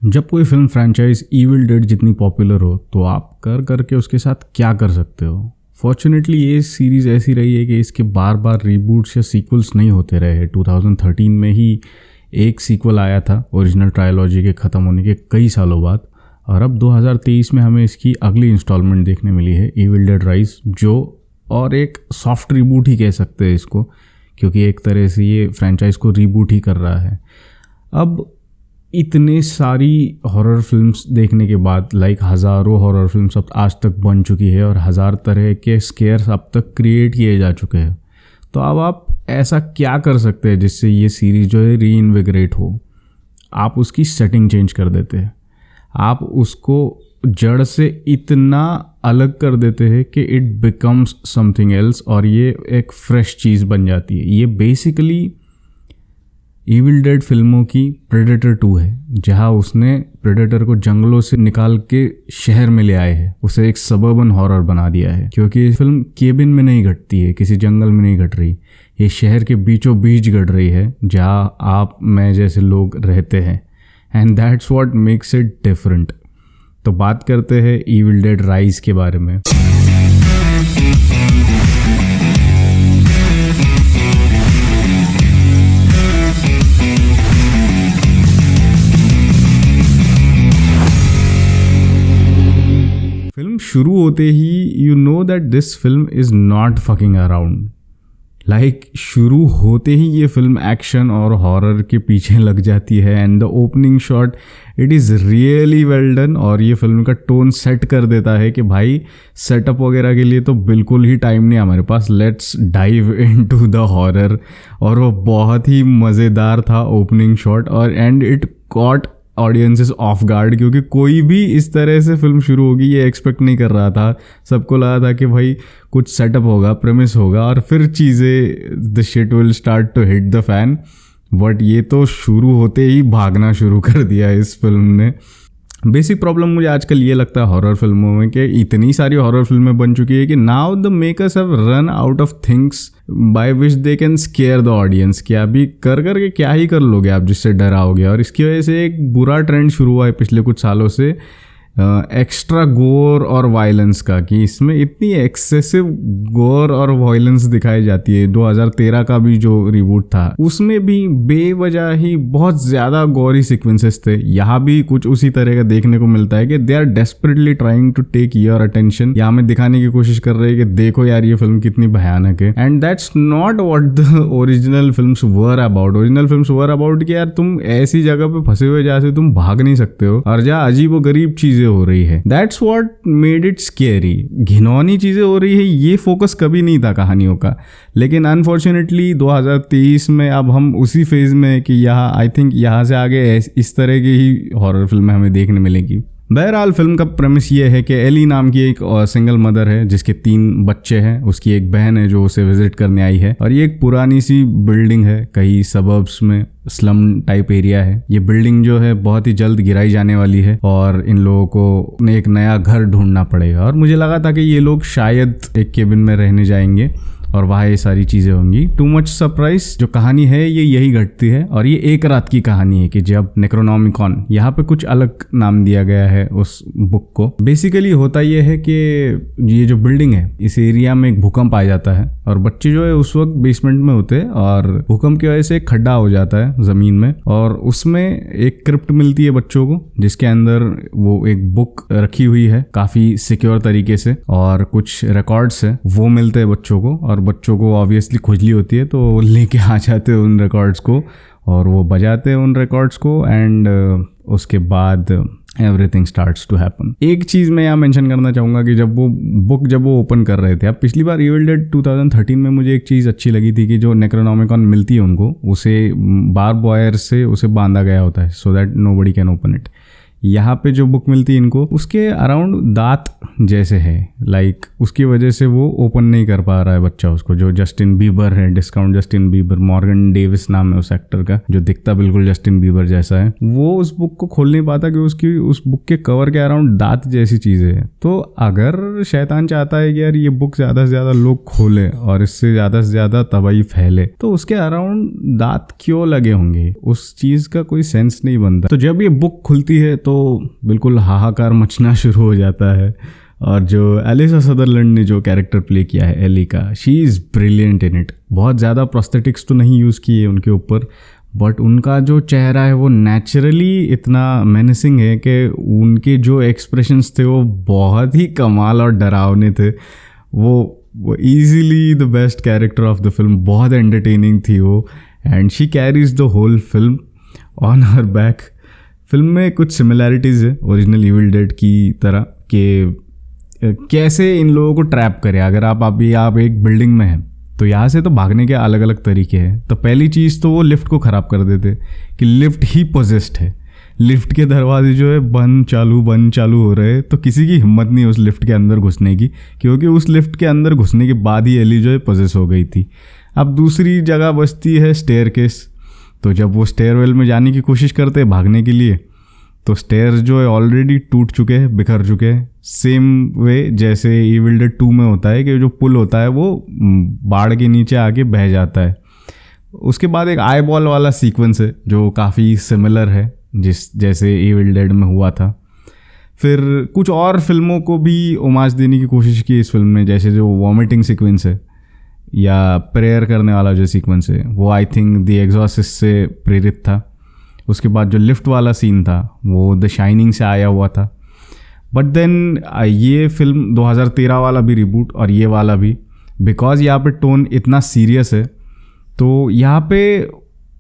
जब कोई film franchise evil dead जितनी पॉपुलर हो तो आप कर करके उसके साथ क्या कर सकते हो। फॉर्चुनेटली ये सीरीज़ ऐसी रही है कि इसके बार बार रीबूट्स या सीक्वल्स नहीं होते रहे। 2013 में ही एक सीक्वल आया था ओरिजिनल ट्रायोलॉजी के ख़त्म होने के कई सालों बाद, और अब 2023 में हमें इसकी अगली इंस्टॉलमेंट देखने मिली है, इविल डेड राइज, जो और एक सॉफ्ट रीबूट ही कह सकते हैं इसको, क्योंकि एक तरह से ये फ्रेंचाइज को रीबूट ही कर रहा है। अब इतने सारी हॉरर फिल्म्स देखने के बाद, हज़ारों हॉरर फिल्म्स अब आज तक बन चुकी है और हज़ार तरह के स्केयर्स अब तक क्रिएट किए जा चुके हैं, तो अब आप ऐसा क्या कर सकते हैं जिससे ये सीरीज़ जो है रीइन्विगरेट हो। आप उसकी सेटिंग चेंज कर देते हैं, आप उसको जड़ से इतना अलग कर देते हैं कि इट बिकम्स समथिंग एल्स और ये एक फ्रेश चीज़ बन जाती है। ये बेसिकली इविल डेड फिल्मों की प्रेडेटर 2 है, जहां उसने प्रेडेटर को जंगलों से निकाल के शहर में ले आए हैं, उसे एक सबर्बन हॉरर बना दिया है। क्योंकि ये फिल्म केबिन में नहीं घटती है, किसी जंगल में नहीं घट रही, ये शहर के बीचों बीच घट रही है जहां आप मैं जैसे लोग रहते हैं, and that's what makes it different. तो बात करते हैं इविल डेड राइज के बारे में। फिल्म शुरू होते ही you know that this film is not fucking around. शुरू होते ही ये फिल्म एक्शन और हॉरर के पीछे लग जाती है, and the opening shot it is really well done, और ये फिल्म का टोन सेट कर देता है कि भाई सेटअप वगैरह के लिए तो बिल्कुल ही टाइम नहीं हमारे पास, let's dive into the horror. और वो बहुत ही मज़ेदार था ओपनिंग शॉट, और and it caught audiences off guard, क्योंकि कोई भी इस तरह से फिल्म शुरू होगी ये एक्सपेक्ट नहीं कर रहा था। सबको लगा था कि भाई कुछ सेटअप होगा, प्रेमिस होगा, और फिर चीज़ें the shit will start to hit the fan. But ये तो शुरू होते ही भागना शुरू कर दिया इस फिल्म ने। बेसिक प्रॉब्लम मुझे आजकल ये लगता है हॉरर फिल्मों में कि इतनी सारी हॉरर फिल्में बन चुकी है कि now the makers have run out of things by which they can square the audience. कि अभी कर के क्या ही कर लोगे आप जिससे डराओगे। और इसकी वजह से एक बुरा ट्रेंड शुरू हुआ है पिछले कुछ सालों से एक्स्ट्रा गोर और वायलेंस का, कि इसमें इतनी एक्सेसिव गोर और वायलेंस दिखाई जाती है। 2013 का भी जो रिबूट था उसमें भी बेवजह ही बहुत ज़्यादा गौरी सीक्वेंसेस थे। यहाँ भी कुछ उसी तरह का देखने को मिलता है कि they are desperately trying to take your attention. यहाँ में दिखाने की कोशिश कर रहे हैं कि देखो यार ये फिल्म कितनी भयानक है, and that's not what the original films were about. Original films were about कि यार तुम ऐसी जगह पे फंसे हुए जहाँ से तुम भाग नहीं सकते हो और जहाँ अजीब व गरीब चीजें हो रही है। That's what made it scary। घिनौनी चीजें हो रही है, ये फोकस कभी नहीं था कहानियों का। लेकिन अनफॉर्चुनेटली 2023 में अब हम उसी फेज में कि यहाँ आई थिंक यहाँ से आगे इस तरह की ही हॉरर फिल्में हमें देखने मिलेगी। बहरहाल फिल्म का प्रेमिस ये है कि एली नाम की एक सिंगल मदर है जिसके 3 बच्चे हैं। उसकी एक बहन है जो उसे विजिट करने आई है, और ये एक पुरानी सी बिल्डिंग है कहीं सबर्ब्स में, स्लम टाइप एरिया है। ये बिल्डिंग जो है बहुत ही जल्द गिराई जाने वाली है और इन लोगों को एक नया घर ढूंढना पड़ेगा। और मुझे लगा था कि ये लोग शायद एक केबिन में रहने जाएंगे और वहाँ ये सारी चीज़ें होंगी। Too much surprise. जो कहानी है ये यही घटती है, और ये एक रात की कहानी है कि जब नेक्रोनॉमिकॉन, यहाँ पे कुछ अलग नाम दिया गया है उस बुक को। बेसिकली होता ये है कि ये जो बिल्डिंग है इस एरिया में एक भूकंप आ जाता है, और बच्चे जो है उस वक्त बेसमेंट में होते हैं, और भूकंप की वजह से एक खड्डा हो जाता है ज़मीन में, और उसमें एक क्रिप्ट मिलती है बच्चों को जिसके अंदर वो एक बुक रखी हुई है काफ़ी सिक्योर तरीके से, और कुछ रिकॉर्ड्स है वो मिलते हैं बच्चों को। और बच्चों को ऑब्वियसली खुजली होती है तो लेके आ जाते हैं उन रिकॉर्ड्स को, और वो बजाते हैं उन रिकॉर्ड्स को, एंड उसके बाद एवरीथिंग स्टार्ट्स टू हैपन। एक चीज़ मैं यहाँ मेंशन करना चाहूँगा कि जब वो ओपन कर रहे थे, अब पिछली बार इविल डेड 2013 में मुझे एक चीज़ अच्छी लगी थी कि जो नेक्रोनॉमिकॉन मिलती है उनको, उसे बार्ब वायर से उसे बांधा गया होता है so that nobody can open it. यहाँ पे जो बुक मिलती है इनको उसके अराउंड दांत जैसे है, लाइक उसकी वजह से वो ओपन नहीं कर पा रहा है बच्चा उसको। जो जस्टिन बीबर है, discount Justin Bieber, Morgan Davis नाम है उस एक्टर का, जो दिखता बिल्कुल जस्टिन बीबर जैसा है, वो उस बुक को खोल नहीं पाता कि उसकी उस बुक के कवर के अराउंड दांत जैसी चीज़ें हैं। तो अगर शैतान चाहता है कि यार ये बुक ज़्यादा से ज़्यादा लोग खोलें और इससे ज़्यादा से ज़्यादा तबाही फैले, तो उसके अराउंड दांत क्यों लगे होंगे, उस चीज़ का कोई सेंस नहीं बनता। तो जब ये बुक खुलती है तो बिल्कुल हाहाकार मचना शुरू हो जाता है। और जो एलिसा सदरलैंड ने जो कैरेक्टर प्ले किया है एली का, she is brilliant in it. बहुत ज़्यादा प्रोस्थेटिक्स तो नहीं यूज़ किए उनके ऊपर, बट उनका जो चेहरा है वो नेचुरली इतना मेनेसिंग है कि उनके जो एक्सप्रेशंस थे वो बहुत ही कमाल और डरावने थे। वो easily the best character of the film, बहुत एंटरटेनिंग थी वो, and she carries the whole film on her back. Film में कुछ सिमिलैरिटीज़ है ओरिजिनल इविल डेड की तरह, कि कैसे इन लोगों को ट्रैप करे। अगर आप एक बिल्डिंग में हैं तो यहाँ से तो भागने के अलग अलग तरीके हैं। तो पहली चीज़ तो वो लिफ्ट को ख़राब कर देते कि लिफ्ट ही पोजेस्ड है, लिफ्ट के दरवाजे जो है बंद चालू हो रहे हैं, तो किसी की हिम्मत नहीं उस लिफ्ट के अंदर घुसने की, क्योंकि उस लिफ्ट के अंदर घुसने के बाद ही एली जो है पोजेस हो गई थी। अब दूसरी जगह बचती है स्टेयरकेस। तो जब वो स्टेयरवेल में जाने की कोशिश करते हैं भागने के लिए, तो स्टेयर्स जो है ऑलरेडी टूट चुके हैं, बिखर चुके हैं। सेम वे जैसे इविल डेड 2 में होता है कि जो पुल होता है वो बाढ़ के नीचे आके बह जाता है। उसके बाद एक आई बॉल वाला सीक्वेंस है जो काफ़ी सिमिलर है जैसे इविल डेड में हुआ था। फिर कुछ और फिल्मों को भी ओमाज देने की कोशिश की इस फिल्म में, जैसे जो वॉमिटिंग सीक्वेंस है या प्रेयर करने वाला जो सीक्वेंस है, वो आई थिंक द एग्जॉर्सिस्ट से प्रेरित था। उसके बाद जो लिफ्ट वाला सीन था वो द शाइनिंग से आया हुआ था। बट देन ये फिल्म 2013 वाला भी रिबूट और ये वाला भी, बिकॉज यहाँ पे टोन इतना सीरियस है, तो यहाँ पे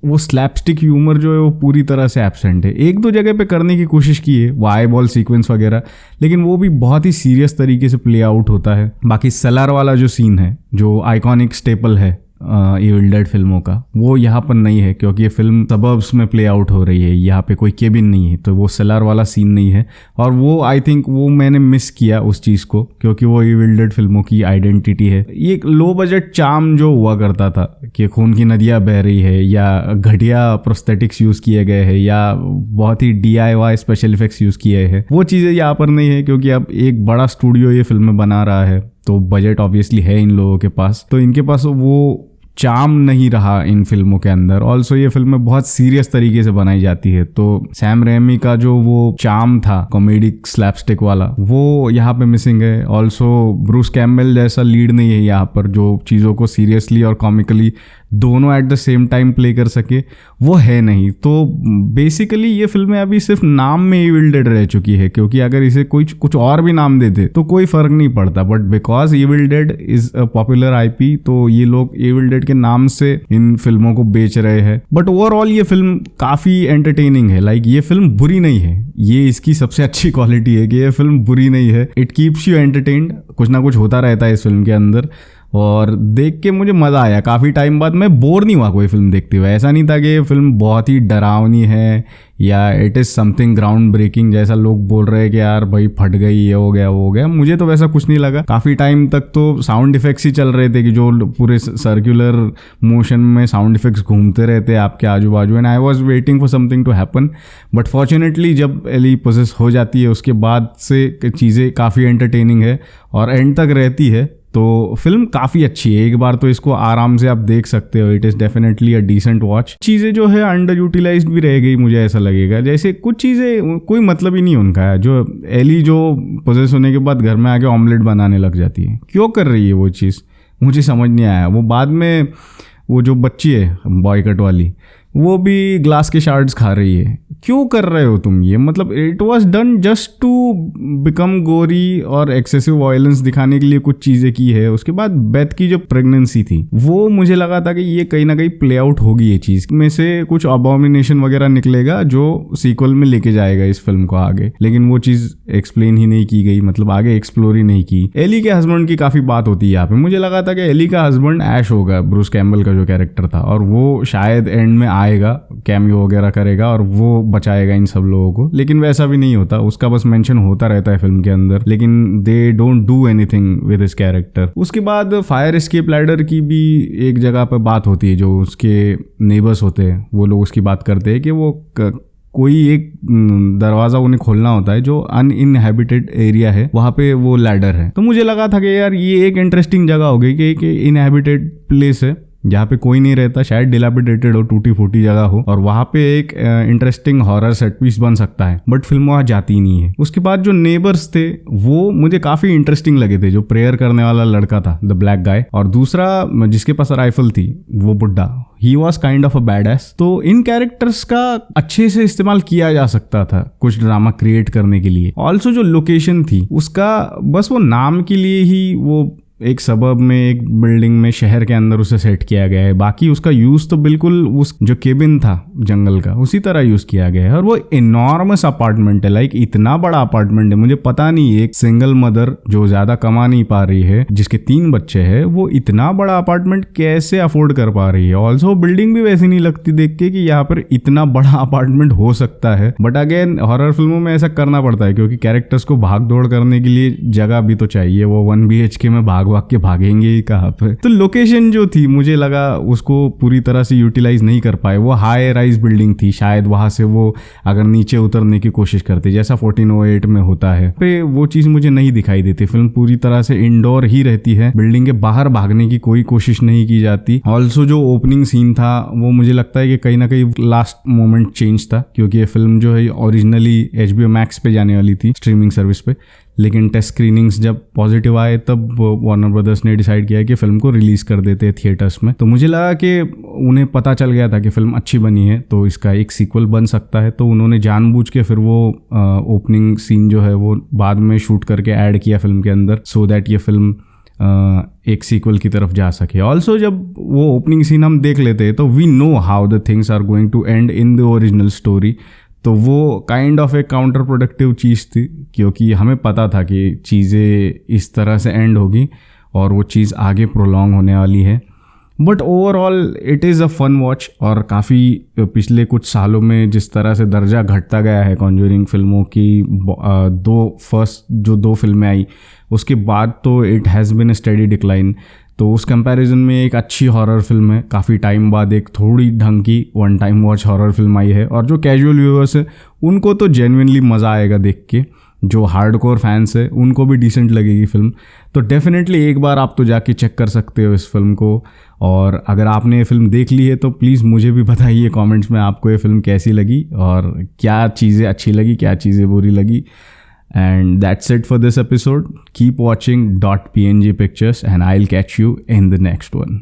वो स्लैपस्टिक ह्यूमर जो है वो पूरी तरह से एब्सेंट है। एक दो जगह पे करने की कोशिश की है, वो आई बॉल सीक्वेंस वगैरह, लेकिन वो भी बहुत ही सीरियस तरीके से प्ले आउट होता है। बाकी सेलर वाला जो सीन है, जो आइकॉनिक स्टेपल है इविल डेड फिल्मों का, वो यहाँ पर नहीं है, क्योंकि ये फिल्म सबर्ब्स में प्ले आउट हो रही है, यहाँ पे कोई केबिन नहीं है, तो वो सेलर वाला सीन नहीं है। और वो आई थिंक वो मैंने मिस किया उस चीज़ को, क्योंकि वो इविल डेड फिल्मों की आइडेंटिटी है। ये एक लो बजट चार्म जो हुआ करता था कि खून की नदियाँ बह रही है, या घटिया प्रोस्थेटिक्स यूज़ किए गए हैं, या बहुत ही DIY स्पेशल इफेक्ट्स यूज़ किए हैं, वो चीज़ें यहाँ पर नहीं है। क्योंकि अब एक बड़ा स्टूडियो ये फिल्में बना रहा है, तो बजट ऑब्वियसली है इन लोगों के पास, तो इनके पास वो चार्म नहीं रहा इन फिल्मों के अंदर। ऑल्सो ये फिल्में बहुत सीरियस तरीके से बनाई जाती है, तो सैम रेमी का जो वो चार्म था कॉमेडिक स्लैपस्टिक वाला, वो यहाँ पे मिसिंग है। ऑल्सो ब्रूस कैम्बेल जैसा लीड नहीं है यहाँ पर, जो चीज़ों को सीरियसली और कॉमिकली दोनों at the same time play कर सके, वो है नहीं। तो बेसिकली ये फिल्में अभी सिर्फ नाम में इविल डेड रह चुकी है, क्योंकि अगर इसे कुछ और भी नाम देते तो कोई फर्क नहीं पड़ता, but because evil dead is a popular IP, तो ये लोग इविल डेड के नाम से इन फिल्मों को बेच रहे हैं। बट ओवरऑल ये फिल्म काफ़ी एंटरटेनिंग है। लाइक ये फिल्म बुरी नहीं है, ये इसकी सबसे अच्छी क्वालिटी है कि ये फिल्म बुरी नहीं है। इट कीप्स यू एंटरटेन्ड, कुछ ना कुछ होता रहता है इस फिल्म के अंदर, और देख के मुझे मज़ा आया। काफ़ी टाइम बाद मैं बोर नहीं हुआ कोई फिल्म देखते हुए। ऐसा नहीं था कि ये फिल्म बहुत ही डरावनी है या it is something ground breaking, जैसा लोग बोल रहे हैं कि यार भाई फट गई, ये हो गया वो हो गया। मुझे तो वैसा कुछ नहीं लगा। काफ़ी टाइम तक तो साउंड इफेक्ट्स ही चल रहे थे कि जो पूरे सर्कुलर मोशन में साउंड इफेक्ट्स घूमते रहते आपके आजू बाजू, and I was waiting for something to happen. But fortunately जब एली पोजेस हो जाती है उसके बाद से चीज़ें काफ़ी एंटरटेनिंग है और एंड तक रहती है। तो फिल्म काफ़ी अच्छी है, एक बार तो इसको आराम से आप देख सकते हो। It is definitely a decent watch. चीज़ें जो है अंडर यूटिलाइज्ड भी रह गई, मुझे ऐसा लगेगा। जैसे कुछ चीज़ें कोई मतलब ही नहीं उनका है। जो एली जो पोजेस होने के बाद घर में आके ऑमलेट बनाने लग जाती है, क्यों कर रही है वो चीज़, मुझे समझ नहीं आया। वो बाद में वो जो बच्ची है बॉयकट वाली, वो भी ग्लास के शार्ड्स खा रही है। क्यों कर रहे हो तुम ये? मतलब it was done just to become gory और एक्सेसिव वायलेंस दिखाने के लिए कुछ चीज़ें की है। उसके बाद बेथ की जो प्रेगनेंसी थी, वो मुझे लगा था कि ये कहीं ना कहीं प्ले आउट होगी, ये चीज़ में से कुछ अबॉमिनेशन वगैरह निकलेगा जो सीक्वल में लेके जाएगा इस फिल्म को आगे, लेकिन वो चीज़ एक्सप्लेन ही नहीं की गई, मतलब आगे एक्सप्लोर ही नहीं की। एली के हस्बैंड की काफ़ी बात होती है यहाँ पे। मुझे लगा था कि एली का हस्बैंड ऐश होगा, ब्रूस कैम्बल का जो कैरेक्टर था, और वो शायद एंड में आएगा, कैमियो वगैरह करेगा और वो बचाएगा इन सब लोगों को, लेकिन वैसा भी नहीं होता, उसका बस मेंशन होता रहता है फिल्म के अंदर, लेकिन they don't do anything with his character. उसके बाद फायर एस्केप लैडर की भी एक जगह पर बात होती है, जो उसके नेबर्स होते हैं वो लोग उसकी बात करते हैं कि वो कोई एक दरवाज़ा उन्हें खोलना होता है जो अनइनहैबिटेड एरिया है, वहाँ पे वो लैडर है। तो मुझे लगा था कि यार ये एक इंटरेस्टिंग जगह हो गई कि एक इनहैबिटेड प्लेस है जहाँ पे कोई नहीं रहता, शायद डिलापिडेटेड हो, टूटी फूटी जगह हो, और वहाँ पे एक इंटरेस्टिंग हॉरर सेट पीस बन सकता है, बट फिल्म वहाँ जाती नहीं है। उसके बाद जो नेबर्स थे वो मुझे काफ़ी इंटरेस्टिंग लगे थे, जो प्रेयर करने वाला लड़का था, द ब्लैक गाय, और दूसरा जिसके पास राइफल थी वो बुड्ढा, he was kind of a bad S. तो इन कैरेक्टर्स का अच्छे से इस्तेमाल किया जा सकता था कुछ ड्रामा क्रिएट करने के लिए। ऑल्सो जो लोकेशन थी उसका बस वो नाम के लिए ही वो एक सबब में, एक बिल्डिंग में, शहर के अंदर उसे सेट किया गया है, बाकी उसका यूज तो बिल्कुल उस जो केबिन था जंगल का उसी तरह यूज किया गया है। और वो इनॉर्मस अपार्टमेंट है, लाइक इतना बड़ा अपार्टमेंट है, मुझे पता नहीं एक सिंगल मदर जो ज्यादा कमा नहीं पा रही है, जिसके 3 बच्चे हैं, वो इतना बड़ा अपार्टमेंट कैसे अफोर्ड कर पा रही है। ऑल्सो बिल्डिंग भी वैसी नहीं लगती देख के कि यहाँ पर इतना बड़ा अपार्टमेंट हो सकता है, बट अगेन हॉरर फिल्मों में ऐसा करना पड़ता है क्योंकि कैरेक्टर्स को भाग दौड़ करने के लिए जगह भी तो चाहिए, वो 1 BHK में भाग के भागेंगे ही कहाँ पे। तो लोकेशन जो थी मुझे लगा उसको पूरी तरह से यूटिलाइज नहीं कर पाए। वो हाई राइज बिल्डिंग थी, शायद वहां से वो अगर नीचे उतरने की कोशिश करते जैसा 1408 में होता है, पे वो चीज मुझे नहीं दिखाई देती। फिल्म पूरी तरह से इंडोर ही रहती है, बिल्डिंग के बाहर भागने की कोई कोशिश नहीं की जाती। ऑल्सो जो ओपनिंग सीन था वो मुझे लगता है कि कहीं ना कहीं लास्ट मोमेंट चेंज था, क्योंकि ये फिल्म जो है ओरिजिनली HBO Max पे जाने वाली थी, स्ट्रीमिंग सर्विस पे, लेकिन टेस्ट स्क्रीनिंग्स जब पॉजिटिव आए तब वार्नर ब्रदर्स ने डिसाइड किया कि फिल्म को रिलीज कर देते हैं थिएटर्स में। तो मुझे लगा कि उन्हें पता चल गया था कि फिल्म अच्छी बनी है तो इसका एक सीक्वल बन सकता है, तो उन्होंने जानबूझ के फिर वो ओपनिंग सीन जो है वो बाद में शूट करके ऐड किया फिल्म के अंदर, सो दैट ये फिल्म एक सीक्वल की तरफ जा सके। ऑल्सो जब वो ओपनिंग सीन हम देख लेते हैं तो we know how the things are going to end in the original story, तो वो काइंड ऑफ एक काउंटर प्रोडक्टिव चीज़ थी, क्योंकि हमें पता था कि चीज़ें इस तरह से एंड होगी और वो चीज़ आगे प्रोलॉन्ग होने वाली है। But overall it is a fun watch, और काफ़ी पिछले कुछ सालों में जिस तरह से दर्जा घटता गया है कॉन्जरिंग फिल्मों की, जो 2 फिल्में आई उसके बाद तो it has been a steady decline. तो उस कंपैरिजन में एक अच्छी हॉरर फिल्म है, काफ़ी टाइम बाद एक थोड़ी ढंग की 1 टाइम वॉच हॉरर फिल्म आई है, और जो कैजुअल व्यूअर्स है उनको तो जेन्युइनली मज़ा आएगा देख के, जो हार्डकोर फैंस है उनको भी डिसेंट लगेगी फिल्म। तो डेफिनेटली एक बार आप तो जाके चेक कर सकते हो इस फिल्म को, और अगर आपने ये फिल्म देख ली है तो प्लीज़ मुझे भी बताइए कमेंट्स में आपको ये फिल्म कैसी लगी और क्या चीज़ें अच्छी लगी, क्या चीज़ें बुरी लगी। And that's it for this episode. Keep watching .png pictures and I'll catch you in the next one.